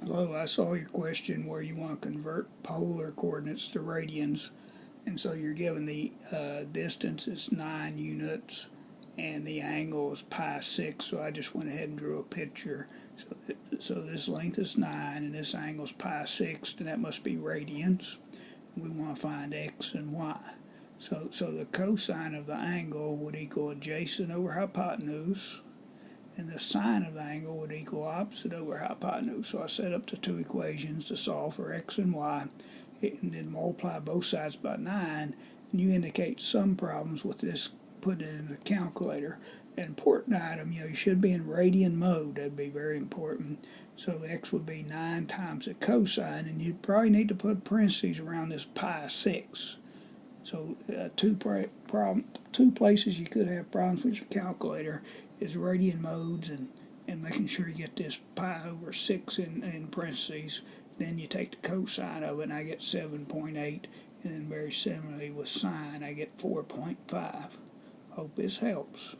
Hello, I saw your question where you want to convert polar coordinates to radians, and so you're given the distance is 9 units and the angle is pi 6, so I just went ahead and drew a picture. So this length is 9 and this angle is pi 6, and that must be radians. We want to find x and y. So the cosine of the angle would equal adjacent over hypotenuse, and the sine of the angle would equal opposite over hypotenuse. So I set up the two equations to solve for x and y, and then multiply both sides by 9, and you indicate some problems with this, put it in the calculator. An important item, you should be in radian mode. That'd be very important. So x would be 9 times the cosine, and you'd probably need to put parentheses around this pi 6. So two places you could have problems with your calculator is radian modes and making sure you get this pi over 6 in parentheses. Then you take the cosine of it, and I get 7.8. And then very similarly with sine, I get 4.5. Hope this helps.